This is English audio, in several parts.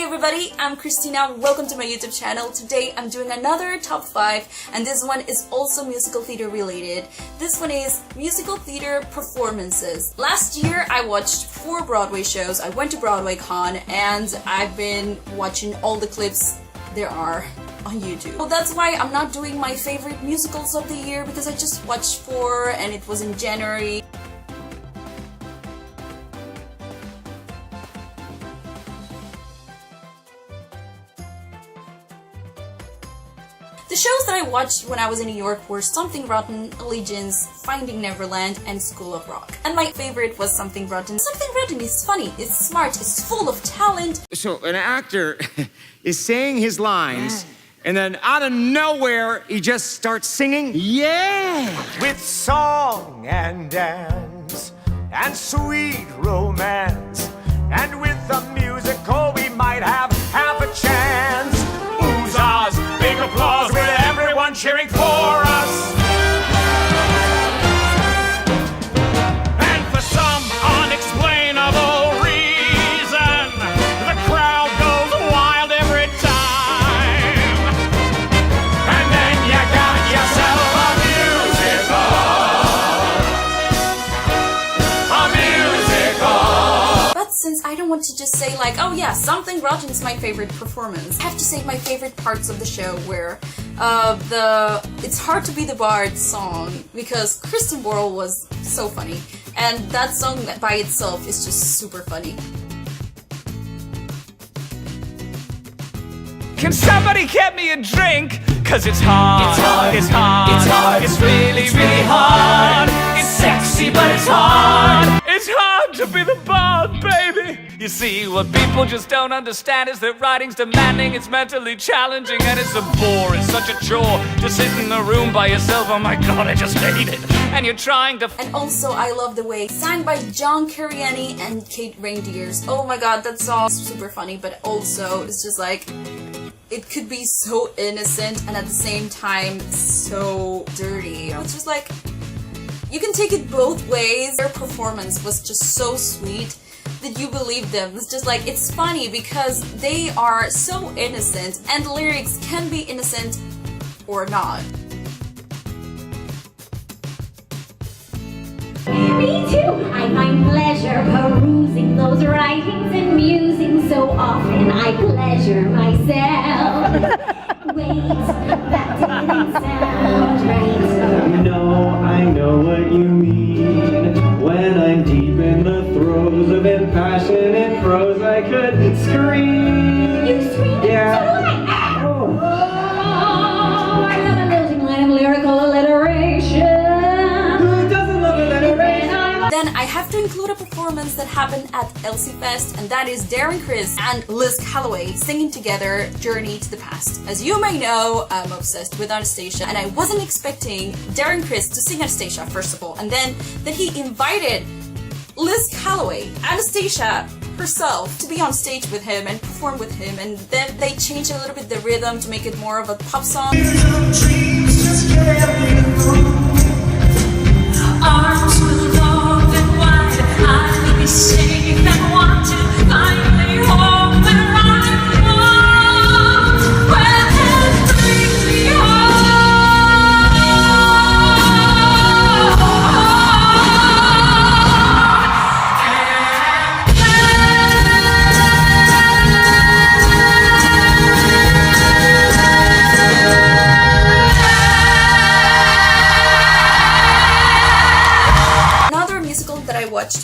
everybody, I'm Christina. Welcome to my YouTube channel. Today I'm doing another top 5 and this one is also musical theater related. This one is musical theater performances. Last year I watched 4 Broadway shows. I went to BroadwayCon and I've been watching all the clips there are on YouTube. So that's why I'm not doing my favorite musicals of the year because I just watched 4 and it was in January. The shows that I watched when I was in New York were Something Rotten, Allegiance, Finding Neverland, and School of Rock. And my favorite was Something Rotten. Something Rotten is funny, it's smart, it's full of talent. So an actor is saying his lines, and then out of nowhere, he just starts singing? Yeah! With song and dance, and sweet romance, and with a musical we might have half a chance. Oohs, ahs, big applause with everyone cheering for us. And for some unexplainable reason, the crowd goes wild every time. And then you got yourself a musical. But since I don't want to just say like, oh yeah, Something Rotten is my favorite performance, I have to say my favorite parts of the show were It's Hard to Be the Bard song, because Kristen was so funny, and that song by itself is just super funny. Can somebody get me a drink? Cause it's hard, it's hard, it's hard, it's hard, it's really, really hard. It's sexy, but it's hard. It's hard to be the bard, baby. You see, what people just don't understand is that writing's demanding, it's mentally challenging, and it's a bore, it's such a chore to sit in the room by yourself. Oh my god, I just hate it. And you're trying to... And also, I love the way it's sang by John Cariani and Kate Reindeers. Oh my god, that song is super funny, but also, it's just like... It could be so innocent and at the same time so dirty. It's just like, you can take it both ways. Their performance was just so sweet that you believe them. It's just like, it's funny because they are so innocent and the lyrics can be innocent or not. Me too! I find pleasure perusing those writings and musing so often I pleasure myself. Wait, that didn't sound right. No, I know what you mean. When I'm deep in the throes of impassionate prose, I could scream. You scream? Yeah. So do I. Oh, I love a losing line of lyrical alliteration. Then I have to include a performance that happened at Elsie Fest, and that is Darren Criss and Liz Calloway singing together Journey to the Past. As you may know, I'm obsessed with Anastasia, and I wasn't expecting Darren Criss to sing Anastasia first of all, and then that he invited Liz Calloway, Anastasia herself, to be on stage with him and perform with him, and then they changed a little bit the rhythm to make it more of a pop song. Arms will open wide, I will be safe and want to finally hope that I belong where it brings me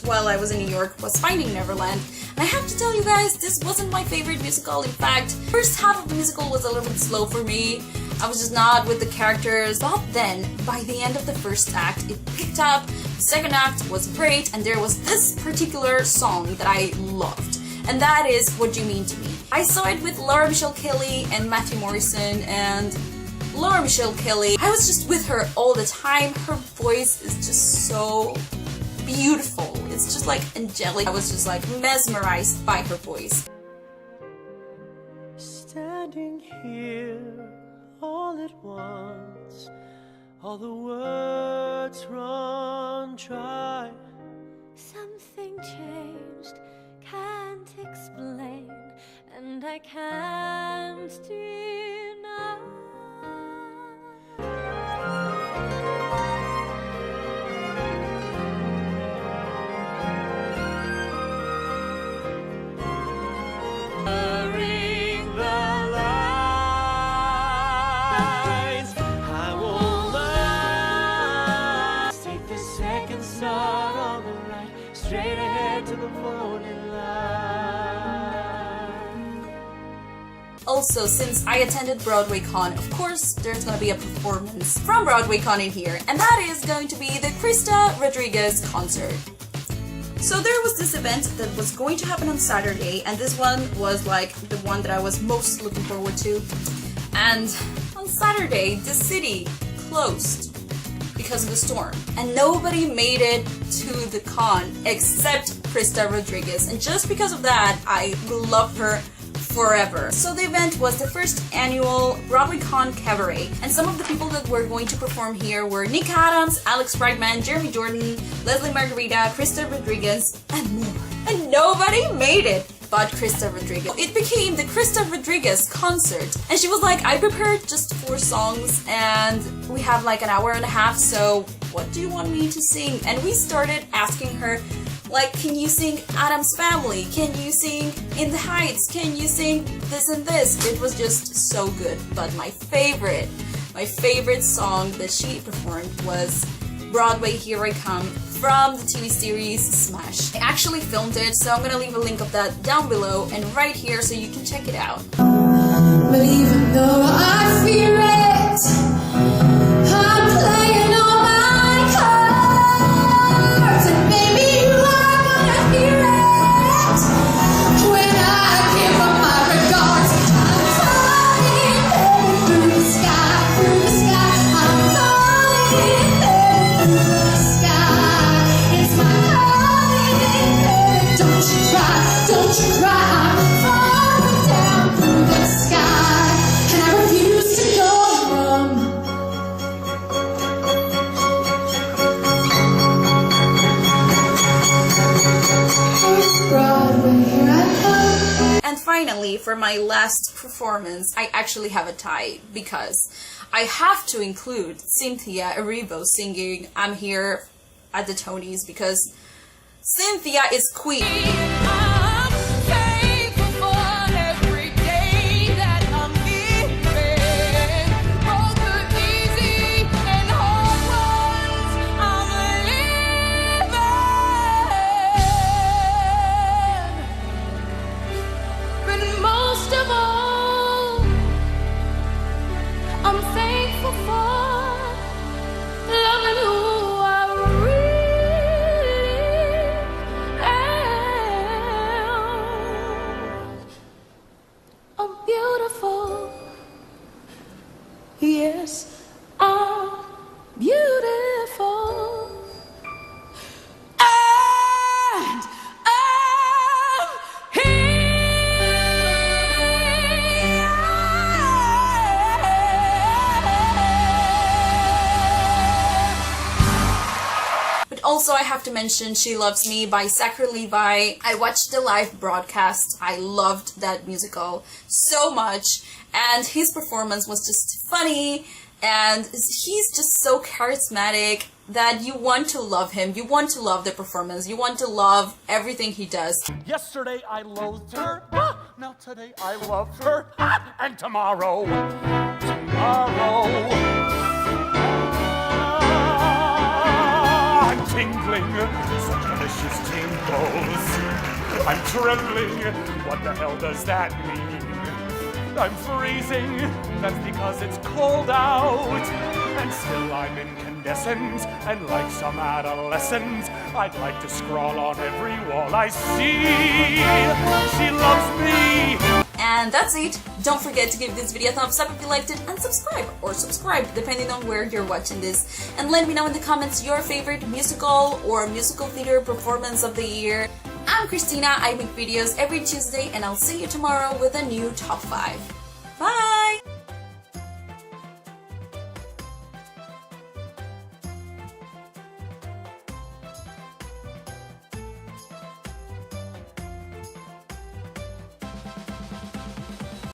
while I was in New York was Finding Neverland, and I have to tell you guys, this wasn't my favorite musical. In fact, the first half of the musical was a little bit slow for me. I was just not with the characters, but then by the end of the first act it picked up. The second act was great, and there was this particular song that I loved, and that is What You Mean to Me. I saw it with Laura Michelle Kelly and Matthew Morrison, and Laura Michelle Kelly, I was just with her all the time. Her voice is just so beautiful. It's just like angelic. I was just like mesmerized by her voice. Standing here all at once, all the words run dry. Something changed, can't explain, and and I can't deny. Ring the lights. I won't lie. Take the second start on the right, straight ahead to the morning light. Also, since I attended BroadwayCon, of course, there's gonna be a performance from BroadwayCon in here, and that is going to be the Krysta Rodriguez concert. So there was this event that was going to happen on Saturday, and this one was like the one that I was most looking forward to. And on Saturday, the city closed because of the storm, and nobody made it to the con except Krysta Rodriguez, and just because of that, I will love her forever. So the event was the first annual BroadwayCon Cabaret, and some of the people that were going to perform here were Nick Adams, Alex Brightman, Jeremy Jordan, Leslie Margarita, Krysta Rodriguez, and more. And nobody made it but Krysta Rodriguez. It became the Krysta Rodriguez concert, and she was like, I prepared just 4 songs and we have like an hour and a half, so what do you want me to sing? And we started asking her, like, can you sing Adam's Family? Can you sing In the Heights? Can you sing this and this? It was just so good. But my favorite song that she performed was Broadway, Here I Come from the TV series Smash. I actually filmed it, so I'm gonna leave a link of that down below and right here so you can check it out. But even though I fear it, I'm playing all my cards, and maybe you are gonna hear it when I give up my regards. I'm flying through the sky, through the sky. I'm flying through the sky. It's my calling. Don't you cry, don't you cry. I'm falling down through the sky, and I refuse to go from. Broadway, here I come. And finally, for my last performance, I actually have a tie because I have to include Cynthia Erivo singing I'm Here at the Tonys because Cynthia is queen. I'm thankful for every day that I'm living, both the easy and hard ones I'm living. But most of all, I'm thankful for loving who I really am. I'm beautiful. Yes, I'm beautiful. And I'm here. But also I have to mention She Loves Me by Zachary Levi. I watched the live broadcast. I loved that musical so much, and his performance was just funny, and he's just so charismatic that you want to love him. You want to love the performance. You want to love everything he does. Yesterday I loathed her, now today I love her, and tomorrow, I'm tingling, such delicious tingles. I'm trembling, what the hell does that mean? I'm freezing, that's because it's cold out. And still I'm incandescent, and like some adolescent, I'd like to scrawl on every wall I see. She loves me. And that's it. Don't forget to give this video a thumbs up if you liked it, and subscribe, or subscribe depending on where you're watching this. And let me know in the comments your favorite musical or musical theater performance of the year. I'm Christina, I make videos every Tuesday, and I'll see you tomorrow with a new top 5. Bye!